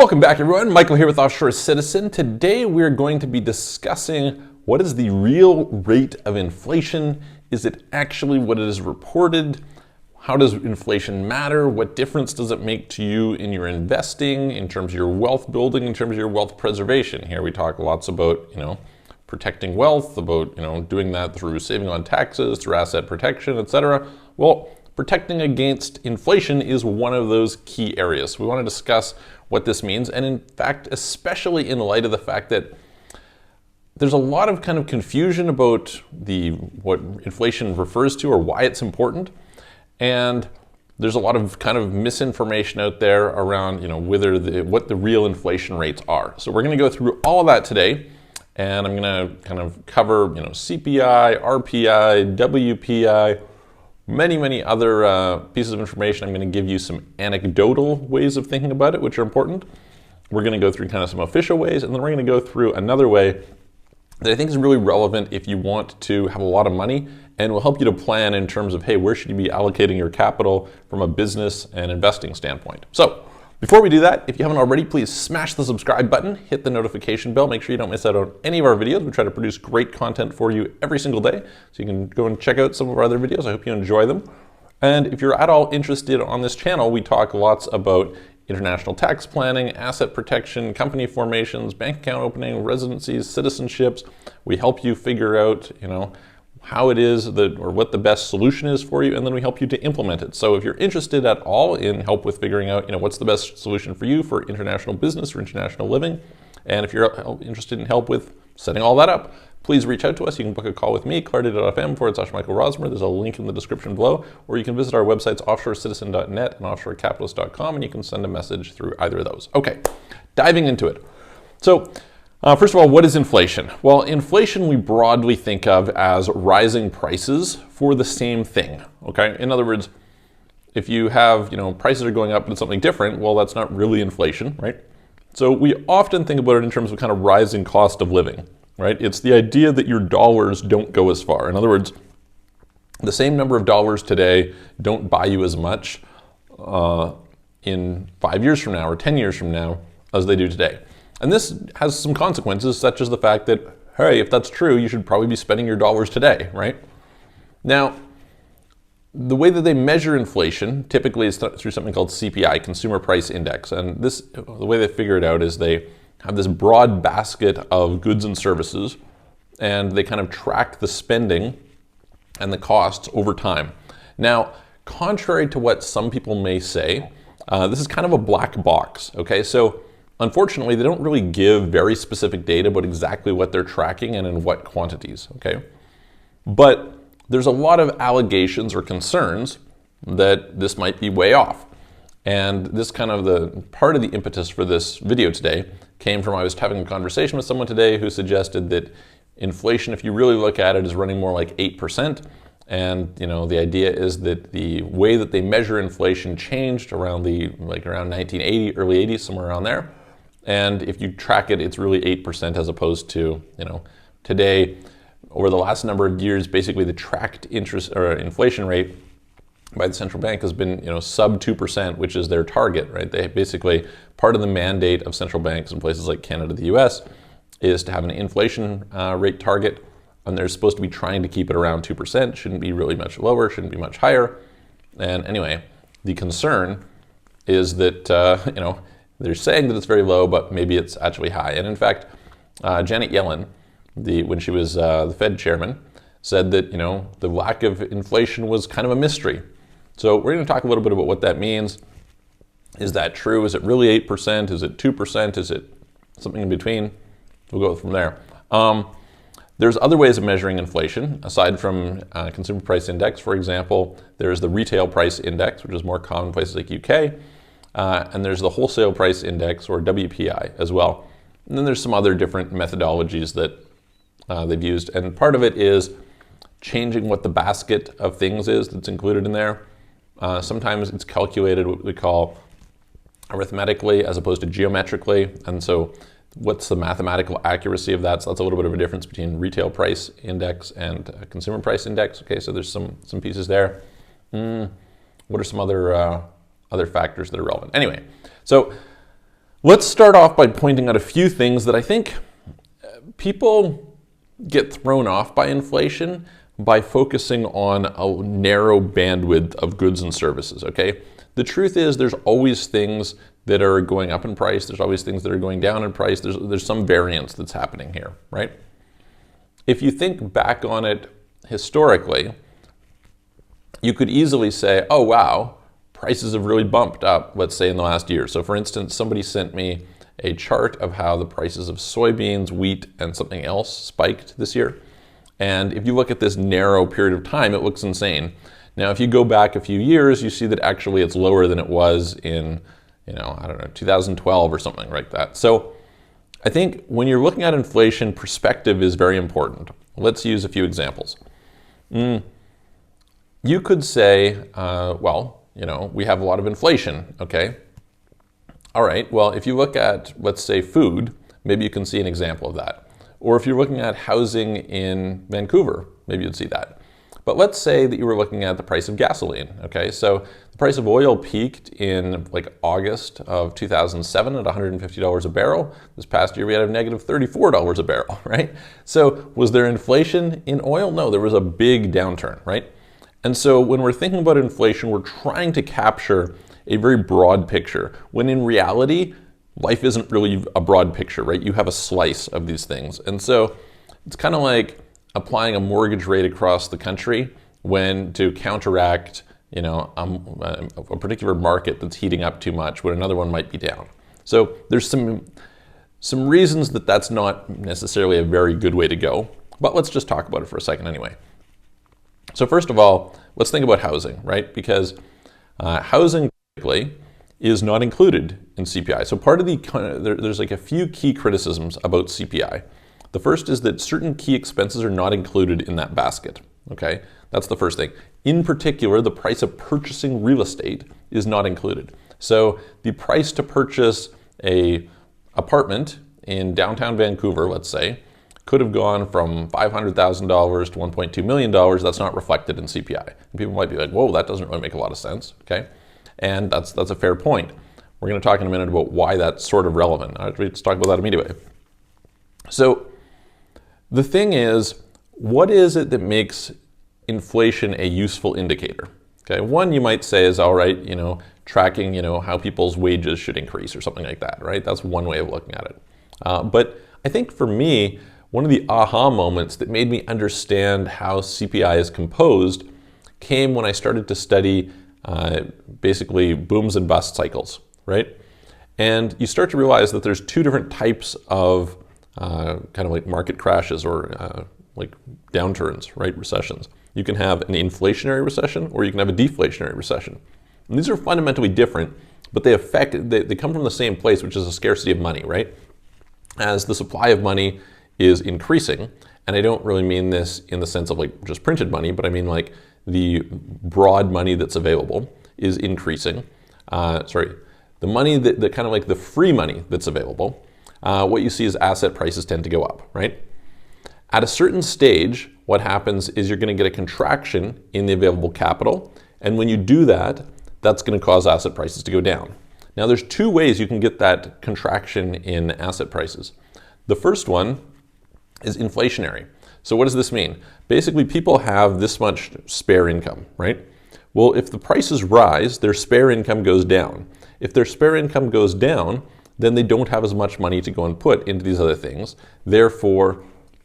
Welcome back, everyone. Michael here with Offshore Citizen. Today we're going to be discussing what is the real rate of inflation. Is it actually what it is reported? How does inflation matter? What difference does it make to you in your investing, in terms of your wealth building, in terms of your wealth preservation? Here we talk lots about, protecting wealth, about, doing that through saving on taxes, through asset protection, etc. Well, protecting against inflation is one of those key areas. We want to discuss what this means, and in fact, especially in light of the fact that there's a lot of kind of confusion about what inflation refers to or why it's important, and there's a lot of kind of misinformation out there around what the real inflation rates are. So we're going to go through all of that today, and I'm going to kind of cover CPI, RPI, WPI, many other pieces of information. I'm going to give you some anecdotal ways of thinking about it, which are important. We're going to go through kind of some official ways, and then we're going to go through another way that I think is really relevant if you want to have a lot of money and will help you to plan in terms of, hey, where should you be allocating your capital from a business and investing standpoint. So before we do that, if you haven't already, please smash the subscribe button, hit the notification bell, make sure you don't miss out on any of our videos. We try to produce great content for you every single day, so you can go and check out some of our other videos. I hope you enjoy them. And if you're at all interested on this channel, we talk lots about international tax planning, asset protection, company formations, bank account opening, residencies, citizenships. We help you figure out, how it is or what the best solution is for you, and then we help you to implement it. So if you're interested at all in help with figuring out, what's the best solution for you for international business or international living, and if you're interested in help with setting all that up, please reach out to us. You can book a call with me, clarity.fm/Michael Rosmer. There's a link in the description below, or you can visit our websites, offshorecitizen.net and offshorecapitalist.com, and you can send a message through either of those. Okay, diving into it. So first of all, what is inflation? Well, inflation we broadly think of as rising prices for the same thing, okay? In other words, if you have, prices are going up but it's something different, well, that's not really inflation, right? So we often think about it in terms of kind of rising cost of living, right? It's the idea that your dollars don't go as far. In other words, the same number of dollars today don't buy you as much in 5 years from now or 10 years from now as they do today. And this has some consequences, such as the fact that, hey, if that's true, you should probably be spending your dollars today, right? Now, the way that they measure inflation typically is through something called CPI, Consumer Price Index. And the way they figure it out is they have this broad basket of goods and services, and they kind of track the spending and the costs over time. Now, contrary to what some people may say, this is kind of a black box, okay? So unfortunately, they don't really give very specific data about exactly what they're tracking and in what quantities, okay? But there's a lot of allegations or concerns that this might be way off. And this kind of the part of the impetus for this video today came from I was having a conversation with someone today who suggested that inflation, if you really look at it, is running more like 8%. And the idea is that the way that they measure inflation changed around around 1980, early 80s, somewhere around there. And if you track it, it's really 8% as opposed to, today, over the last number of years, basically the tracked interest or inflation rate by the central bank has been, sub 2%, which is their target, right? They basically, part of the mandate of central banks in places like Canada, the US, is to have an inflation rate target, and they're supposed to be trying to keep it around 2%. Shouldn't be really much lower, shouldn't be much higher. And anyway, the concern is that, they're saying that it's very low, but maybe it's actually high. And in fact, Janet Yellen, when she was the Fed chairman, said that the lack of inflation was kind of a mystery. So we're going to talk a little bit about what that means. Is that true? Is it really 8%? Is it 2%? Is it something in between? We'll go from there. There's other ways of measuring inflation aside from Consumer Price Index. For example, there's the Retail Price Index, which is more common in places like UK. And there's the Wholesale Price Index, or WPI, as well. And then there's some other different methodologies that they've used. And part of it is changing what the basket of things is that's included in there. Sometimes it's calculated what we call arithmetically as opposed to geometrically. And so what's the mathematical accuracy of that? So that's a little bit of a difference between Retail Price Index and Consumer Price Index. Okay, so there's some pieces there. What are some other factors that are relevant? Anyway, so Let's start off by pointing out a few things that I think people get thrown off by inflation by focusing on a narrow bandwidth of goods and services, okay? The truth is there's always things that are going up in price. There's always things that are going down in price. There's some variance that's happening here, right? If you think back on it historically, you could easily say, oh, wow, prices have really bumped up, let's say in the last year. So for instance, somebody sent me a chart of how the prices of soybeans, wheat, and something else spiked this year. And if you look at this narrow period of time, it looks insane. Now, if you go back a few years, you see that actually it's lower than it was in, I don't know, 2012 or something like that. So I think when you're looking at inflation, perspective is very important. Let's use a few examples. You could say, we have a lot of inflation, okay? All right, well, if you look at, let's say, food, maybe you can see an example of that. Or if you're looking at housing in Vancouver, maybe you'd see that. But let's say that you were looking at the price of gasoline, okay? So the price of oil peaked in like August of 2007 at $150 a barrel. This past year we had a negative $34 a barrel, right? So was there inflation in oil? No, there was a big downturn, right? And so when we're thinking about inflation, we're trying to capture a very broad picture, when in reality, life isn't really a broad picture, right? You have a slice of these things. And so it's kind of like applying a mortgage rate across the country when to counteract, a particular market that's heating up too much when another one might be down. So there's some reasons that that's not necessarily a very good way to go, but let's just talk about it for a second anyway. So first of all, let's think about housing, right? Because housing typically is not included in CPI. So part of there's like a few key criticisms about CPI. The first is that certain key expenses are not included in that basket, okay? That's the first thing. In particular, the price of purchasing real estate is not included. So the price to purchase an apartment in downtown Vancouver, let's say, could have gone from $500,000 to $1.2 million. That's not reflected in CPI. And people might be like, whoa, that doesn't really make a lot of sense, okay? And that's a fair point. We're going to talk in a minute about why that's sort of relevant. Let's talk about that immediately. So the thing is, what is it that makes inflation a useful indicator? Okay, one you might say is, all right, tracking, how people's wages should increase or something like that, right? That's one way of looking at it. But I think for me, one of the aha moments that made me understand how CPI is composed came when I started to study basically booms and bust cycles, right? And you start to realize that there's two different types of kind of like market crashes or like downturns, right? Recessions. You can have an inflationary recession or you can have a deflationary recession. And these are fundamentally different, but they come from the same place, which is a scarcity of money, right? As the supply of money is increasing, and I don't really mean this in the sense of like just printed money, but I mean like the broad money that's available is increasing. The money that kind of like the free money that's available, what you see is asset prices tend to go up, right? At a certain stage, what happens is you're going to get a contraction in the available capital, and when you do that, that's going to cause asset prices to go down. Now there's two ways you can get that contraction in asset prices. The first one is inflationary. So what does this mean? Basically, people have this much spare income, right? Well, if the prices rise, their spare income goes down. If their spare income goes down, then they don't have as much money to go and put into these other things. Therefore,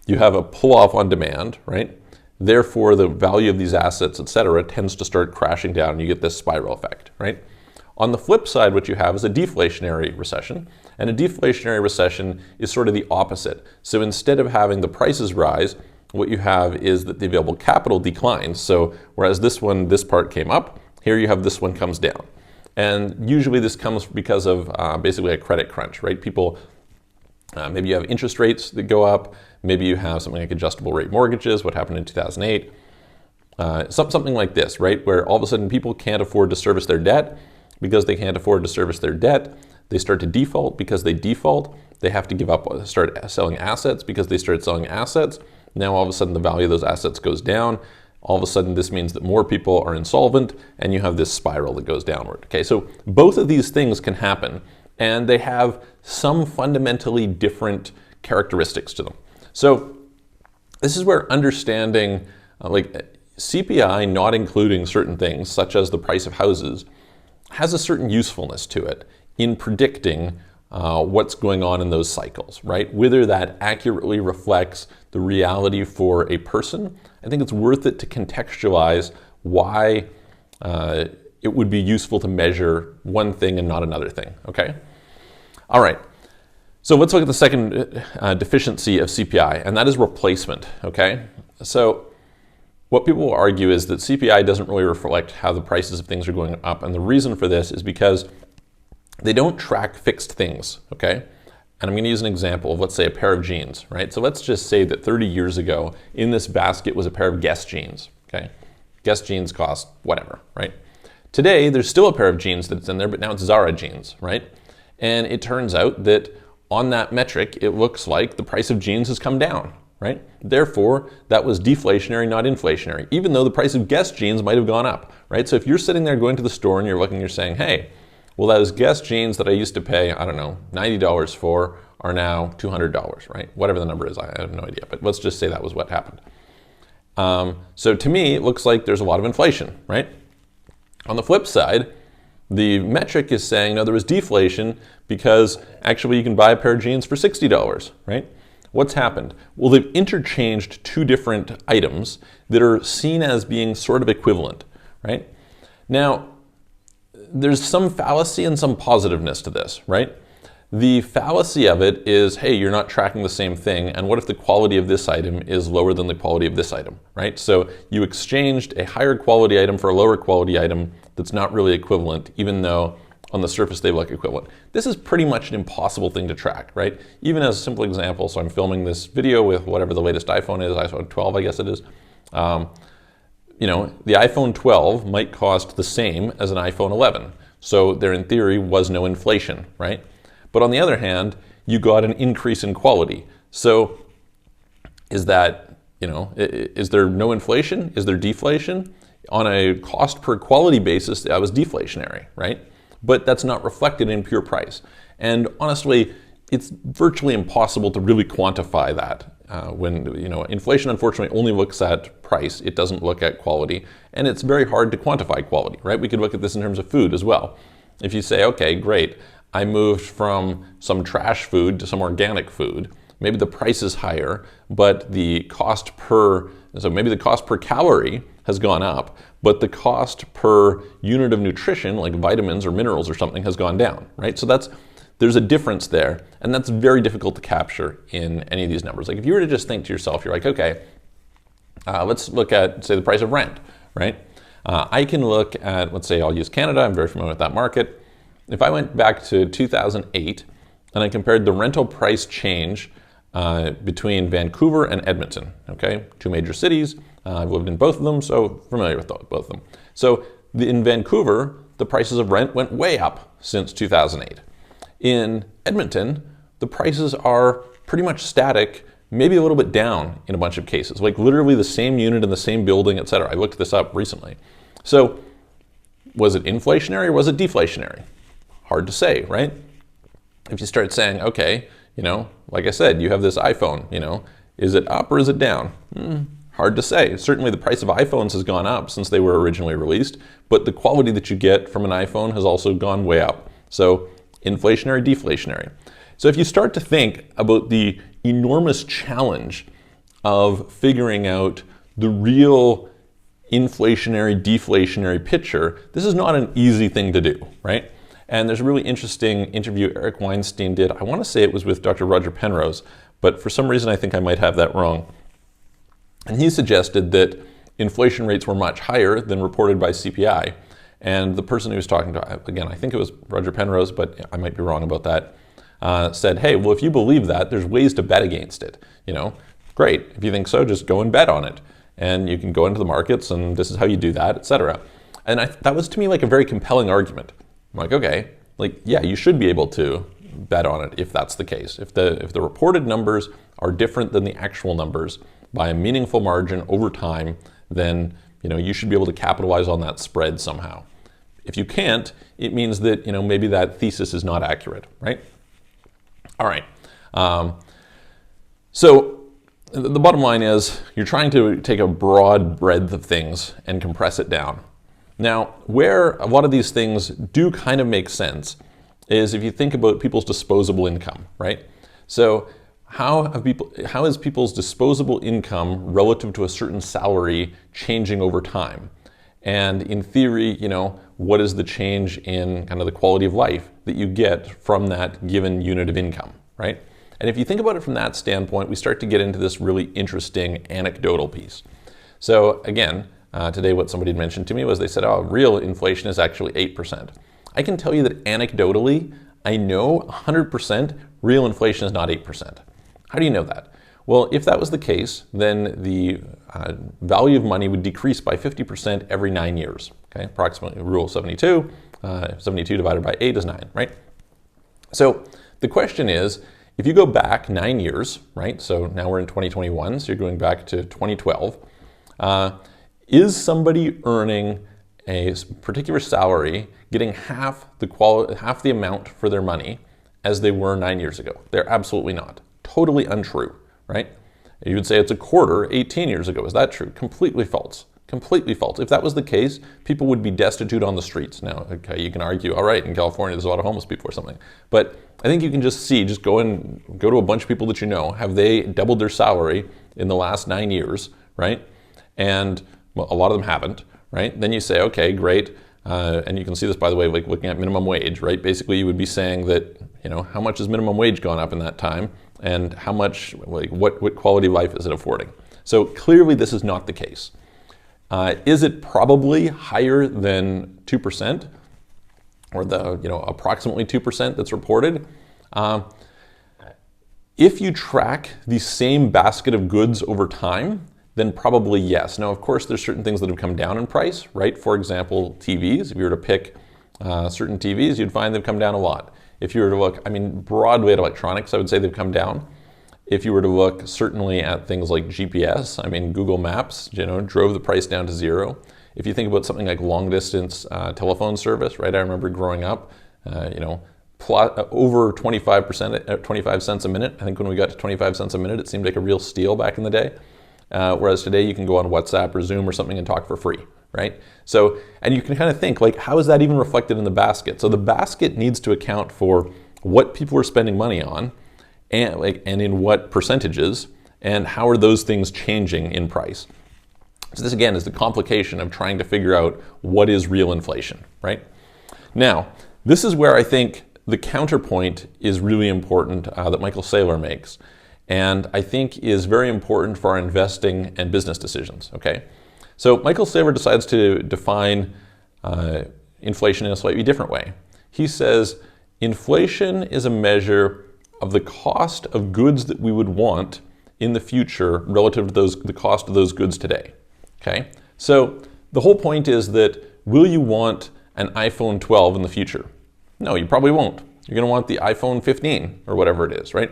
you have a pull-off on demand, right? Therefore, the value of these assets, et cetera, tends to start crashing down, and you get this spiral effect, right? On the flip side, what you have is a deflationary recession, and a deflationary recession is sort of the opposite. So instead of having the prices rise, what you have is that the available capital declines. So whereas this part came up, here you have this one comes down. And usually this comes because of basically a credit crunch, right? People, maybe you have interest rates that go up, maybe you have something like adjustable rate mortgages, what happened in 2008, something like this, right? Where all of a sudden people can't afford to service their debt. Because they can't afford to service their debt, they start to default. Because they default, they have to give up, start selling assets. Because they start selling assets, now all of a sudden the value of those assets goes down. All of a sudden this means that more people are insolvent, and you have this spiral that goes downward. Okay, so both of these things can happen and they have some fundamentally different characteristics to them. So this is where understanding like CPI not including certain things, such as the price of houses, has a certain usefulness to it in predicting what's going on in those cycles, right? Whether that accurately reflects the reality for a person, I think it's worth it to contextualize why it would be useful to measure one thing and not another thing, okay? All right, so let's look at the second deficiency of CPI, and that is replacement, okay? So what people will argue is that CPI doesn't really reflect how the prices of things are going up, and the reason for this is because they don't track fixed things, okay? And I'm going to use an example of, let's say, a pair of jeans, right? So let's just say that 30 years ago, in this basket was a pair of Guess jeans, okay? Guess jeans cost whatever, right? Today, there's still a pair of jeans that's in there, but now it's Zara jeans, right? And it turns out that on that metric, it looks like the price of jeans has come down, right? Therefore, that was deflationary, not inflationary, even though the price of Guess jeans might have gone up, right? So if you're sitting there going to the store and you're looking, you're saying, hey, well, those Guess jeans that I used to pay, I don't know, $90 for are now $200, right? Whatever the number is, I have no idea, but let's just say that was what happened. So to me, it looks like there's a lot of inflation, right? On the flip side, the metric is saying, no, there was deflation because actually you can buy a pair of jeans for $60, right? What's happened? Well, they've interchanged two different items that are seen as being sort of equivalent, right? Now, there's some fallacy and some positiveness to this, right? The fallacy of it is, hey, you're not tracking the same thing, and what if the quality of this item is lower than the quality of this item, right? So you exchanged a higher quality item for a lower quality item that's not really equivalent, even though on the surface they look equivalent. This is pretty much an impossible thing to track, right? Even as a simple example, so I'm filming this video with whatever the latest iPhone is, iPhone 12, I guess it is. You know, the iPhone 12 might cost the same as an iPhone 11. So there, in theory, was no inflation, right? But on the other hand, you got an increase in quality. So is that, you know, is there no inflation? Is there deflation? On a cost per quality basis, that was deflationary, right? But that's not reflected in pure price. And honestly, it's virtually impossible to really quantify that. When, you know, inflation unfortunately only looks at price, it doesn't look at quality, and it's very hard to quantify quality, right? We could look at this in terms of food as well. If you say, okay, great, I moved from some trash food to some organic food, maybe the price is higher, but the cost per, so maybe the cost per calorie has gone up, but the cost per unit of nutrition, like vitamins or minerals or something, has gone down, right? So there's a difference there, and that's very difficult to capture in any of these numbers. Like if you were to just think to yourself, you're like, okay, let's look at, say, the price of rent, right? I can look at, let's say I'll use Canada, I'm very familiar with that market. If I went back to 2008 and I compared the rental price change between Vancouver and Edmonton, okay? Two major cities, I've lived in both of them, so familiar with both of them. So in Vancouver, the prices of rent went way up since 2008. In Edmonton, the prices are pretty much static, maybe a little bit down in a bunch of cases, like literally the same unit in the same building, et cetera. I looked this up recently. So was it inflationary or was it deflationary? Hard to say, right? If you start saying, okay, you know, like I said, you have this iPhone, you know, is it up or is it down? Hard to say. Certainly the price of iPhones has gone up since they were originally released, but the quality that you get from an iPhone has also gone way up. So inflationary, deflationary. So if you start to think about the enormous challenge of figuring out the real inflationary, deflationary picture, this is not an easy thing to do, right? And there's a really interesting interview Eric Weinstein did. I want to say it was with Dr. Roger Penrose, but for some reason I think I might have that wrong. And he suggested that inflation rates were much higher than reported by CPI. And the person he was talking to, again, I think it was Roger Penrose, but I might be wrong about that, said, hey, well, if you believe that, there's ways to bet against it. You know, great. If you think so, just go and bet on it. And you can go into the markets, and this is how you do that, et cetera. And that was, to me, like a very compelling argument. I'm like, okay, like, yeah, you should be able to bet on it if that's the case. If the reported numbers are different than the actual numbers by a meaningful margin over time, then, you know, you should be able to capitalize on that spread somehow. If you can't, it means that maybe that thesis is not accurate, right? All right. So the bottom line is you're trying to take a broad breadth of things and compress it down. Now, where a lot of these things do kind of make sense is if you think about people's disposable income, right? So how is people's disposable income relative to a certain salary changing over time? And in theory, what is the change in kind of the quality of life that you get from that given unit of income, right? And if you think about it from that standpoint, we start to get into this really interesting anecdotal piece. So again, today what somebody had mentioned to me was they said, oh, real inflation is actually 8%. I can tell you that anecdotally, I know 100% real inflation is not 8%. How do you know that? Well, if that was the case, then the value of money would decrease by 50% every 9 years. Okay, approximately rule 72. 72 divided by 8 is 9, right? So the question is, if you go back 9 years, right? So now we're in 2021, so you're going back to 2012. Is somebody earning a particular salary getting half the amount for their money as they were 9 years ago? They're absolutely not. Totally untrue, right? You would say it's a quarter 18 years ago. Is that true? Completely false. Completely false. If that was the case, people would be destitute on the streets. Now, okay, you can argue, all right, in California there's a lot of homeless people or something. But I think you can just go to a bunch of people that you know. Have they doubled their salary in the last 9 years, right? And well, a lot of them haven't, right? Then you say, okay, great. And you can see this, by the way, like looking at minimum wage, right? Basically, you would be saying that, how much has minimum wage gone up in that time? And how much, what quality of life is it affording? So clearly this is not the case. Is it probably higher than 2% or the approximately 2% that's reported? If you track the same basket of goods over time, then probably yes. Now, of course, there's certain things that have come down in price, right? For example, TVs. If you were to pick certain TVs, you'd find they've come down a lot. If you were to look, broadly at electronics, I would say they've come down. If you were to look certainly at things like GPS, Google Maps, drove the price down to zero. If you think about something like long distance telephone service, right? I remember growing up, over 25%, 25 cents a minute. I think when we got to 25 cents a minute, it seemed like a real steal back in the day. Whereas today you can go on WhatsApp or Zoom or something and talk for free, right? So, and you can kind of think like, how is that even reflected in the basket? So the basket needs to account for what people are spending money on, and in what percentages, and how are those things changing in price. So this again is the complication of trying to figure out what is real inflation, right? Now, this is where I think the counterpoint is really important that Michael Saylor makes, and I think is very important for our investing and business decisions, okay? So Michael Saylor decides to define inflation in a slightly different way. He says, inflation is a measure of the cost of goods that we would want in the future relative to the cost of those goods today, okay? So the whole point is that, will you want an iPhone 12 in the future? No, you probably won't. You're gonna want the iPhone 15 or whatever it is, right?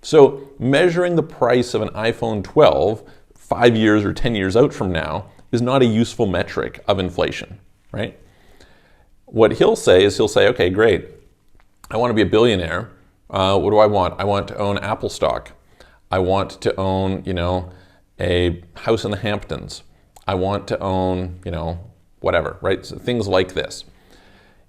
So measuring the price of an iPhone 12 5 years or 10 years out from now is not a useful metric of inflation, right? What he'll say is, okay, great. I want to be a billionaire. What do I want? I want to own Apple stock. I want to own, a house in the Hamptons. I want to own, whatever, right? So things like this.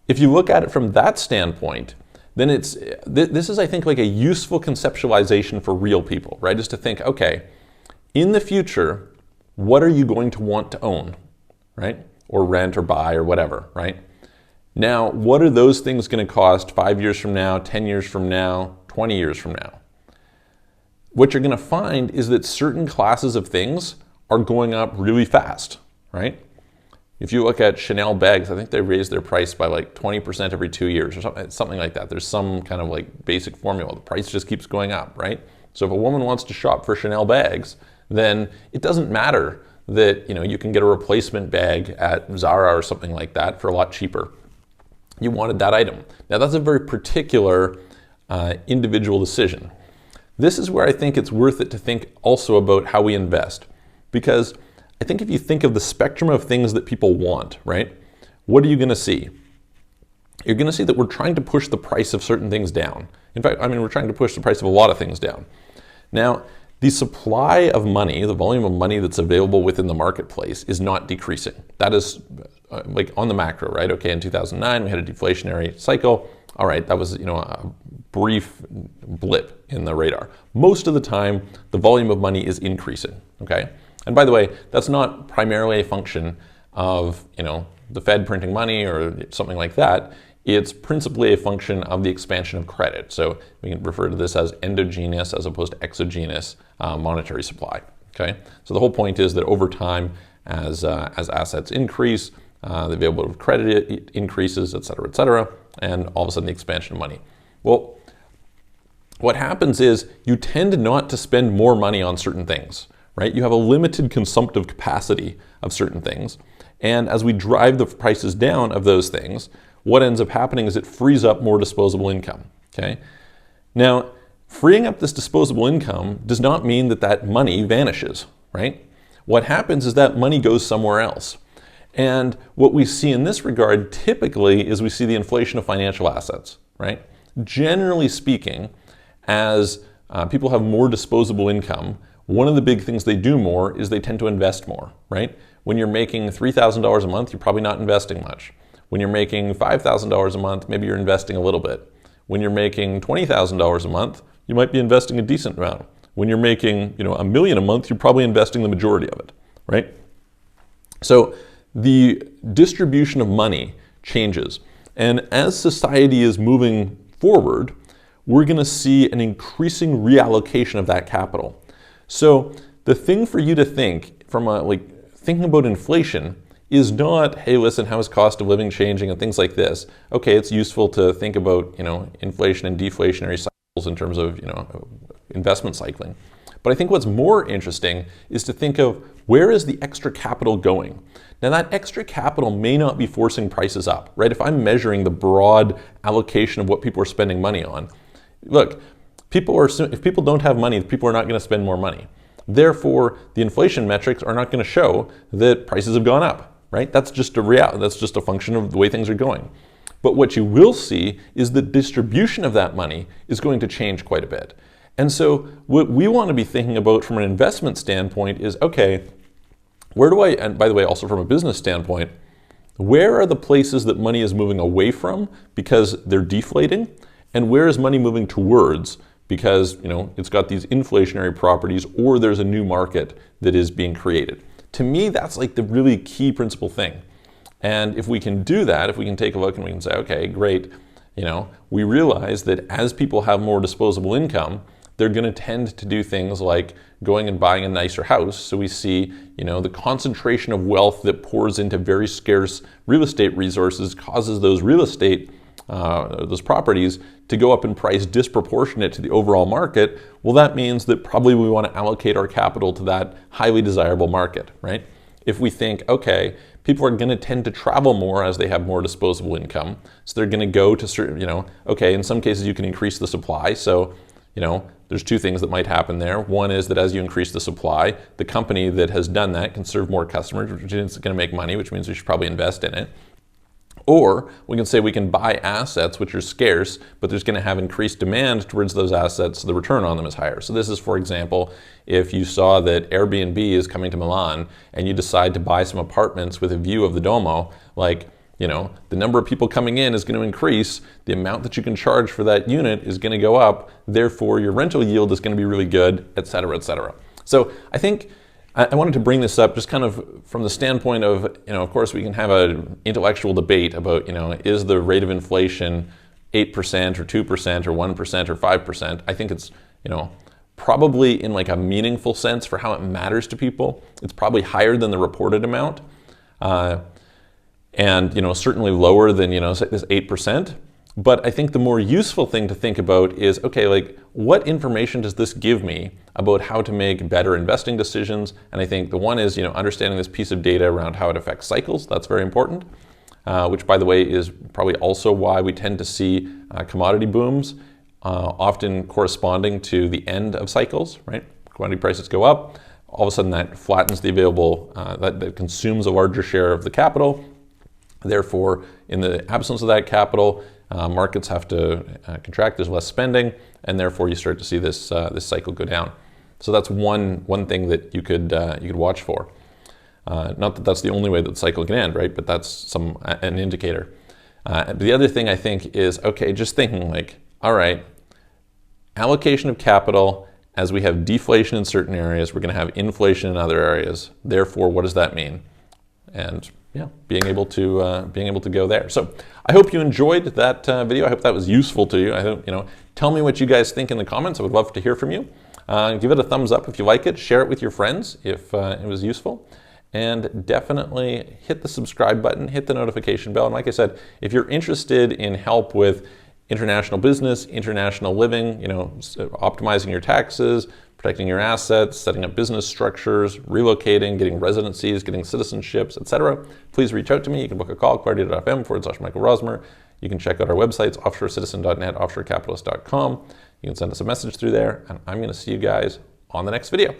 If you look at it from that standpoint, then this is, I think, like a useful conceptualization for real people, right? Is to think, okay, in the future, what are you going to want to own, right? Or rent or buy or whatever, right? Now, what are those things going to cost 5 years from now, 10 years from now, 20 years from now? What you're going to find is that certain classes of things are going up really fast, right? If you look at Chanel bags, I think they raise their price by like 20% every 2 years or something like that. There's some kind of like basic formula. The price just keeps going up, right? So if a woman wants to shop for Chanel bags, then it doesn't matter that you can get a replacement bag at Zara or something like that for a lot cheaper. You wanted that item. Now that's a very particular individual decision. This is where I think it's worth it to think also about how we invest. Because I think if you think of the spectrum of things that people want, right? What are you going to see? you're going to see that we're trying to push the price of certain things down. In fact, I mean, we're trying to push the price of a lot of things down. Now, the supply of money, the volume of money that's available within the marketplace is not decreasing. That is like on the macro, right? Okay, in 2009, we had a deflationary cycle. All right, that was, a brief blip in the radar. Most of the time, the volume of money is increasing, okay? And by the way, that's not primarily a function of, the Fed printing money or something like that. It's principally a function of the expansion of credit. So we can refer to this as endogenous as opposed to exogenous monetary supply. Okay, so the whole point is that over time, as assets increase, the availability of credit increases, et cetera, and all of a sudden the expansion of money. Well, what happens is you tend not to spend more money on certain things, right? You have a limited consumptive capacity of certain things, and as we drive the prices down of those things, what ends up happening is it frees up more disposable income, okay? Now, freeing up this disposable income does not mean that that money vanishes, right? What happens is that money goes somewhere else. And what we see in this regard typically is we see the inflation of financial assets, right? Generally speaking, as people have more disposable income, one of the big things they do more is they tend to invest more, right? When you're making $3,000 a month, you're probably not investing much. When you're making $5,000 a month, maybe you're investing a little bit. When you're making $20,000 a month, you might be investing a decent amount. When you're making, $1 million a month, you're probably investing the majority of it, right? So the distribution of money changes. And as society is moving forward, we're going to see an increasing reallocation of that capital. So the thing for you to think from thinking about inflation is not, hey, listen, how is cost of living changing and things like this. Okay, it's useful to think about, inflation and deflationary cycles in terms of, investment cycling. But I think what's more interesting is to think of where is the extra capital going? Now that extra capital may not be forcing prices up, right? If I'm measuring the broad allocation of what people are spending money on, look, if people don't have money, people are not going to spend more money. Therefore, the inflation metrics are not going to show that prices have gone up. Right? That's just a reality. That's just a function of the way things are going. But what you will see is the distribution of that money is going to change quite a bit. And so what we want to be thinking about from an investment standpoint is, okay, and by the way, also from a business standpoint, where are the places that money is moving away from because they're deflating? And where is money moving towards because, it's got these inflationary properties or there's a new market that is being created? To me, that's like the really key principal thing. And if we can do that, if we can take a look and we can say, okay, great, we realize that as people have more disposable income, they're going to tend to do things like going and buying a nicer house. So we see, the concentration of wealth that pours into very scarce real estate resources causes those those properties to go up in price disproportionate to the overall market. Well, that means that probably we want to allocate our capital to that highly desirable market, right? If we think, okay, people are going to tend to travel more as they have more disposable income, so they're going to go to certain, okay, in some cases you can increase the supply. So, there's two things that might happen there. One is that as you increase the supply, the company that has done that can serve more customers, which is going to make money, which means we should probably invest in it. Or we can say we can buy assets which are scarce, but there's going to have increased demand towards those assets, so the return on them is higher. So this is, for example, if you saw that Airbnb is coming to Milan and you decide to buy some apartments with a view of the Duomo, the number of people coming in is going to increase, the amount that you can charge for that unit is going to go up, therefore your rental yield is going to be really good, et cetera, et cetera. So I think I wanted to bring this up just kind of from the standpoint of, of course we can have an intellectual debate about, is the rate of inflation 8% or 2% or 1% or 5%? I think it's, probably in a meaningful sense for how it matters to people. It's probably higher than the reported amount. And, certainly lower than, say this 8%. But I think the more useful thing to think about is, okay, what information does this give me about how to make better investing decisions? And I think the one is, understanding this piece of data around how it affects cycles. That's very important, which, by the way, is probably also why we tend to see commodity booms often corresponding to the end of cycles, right? Commodity prices go up. All of a sudden, that flattens the available, that consumes a larger share of the capital. Therefore, in the absence of that capital, markets have to contract. There's less spending, and therefore you start to see this this cycle go down. So that's one thing that you could watch for. Not that that's the only way that the cycle can end, right? But that's an indicator. The other thing I think is, okay, just thinking like, all right, allocation of capital, as we have deflation in certain areas, we're going to have inflation in other areas. Therefore, what does that mean? And yeah, being able to go there. So I hope you enjoyed that video. I hope that was useful to you. I hope, tell me what you guys think in the comments. I would love to hear from you. Give it a thumbs up if you like it. Share it with your friends if it was useful. And definitely hit the subscribe button, hit the notification bell. And like I said, if you're interested in help with international business, international living, optimizing your taxes, protecting your assets, setting up business structures, relocating, getting residencies, getting citizenships, etc., please reach out to me. You can book a call, clarity.fm/Michael Rosmer. You can check out our websites, offshorecitizen.net, offshorecapitalist.com. You can send us a message through there, and I'm going to see you guys on the next video.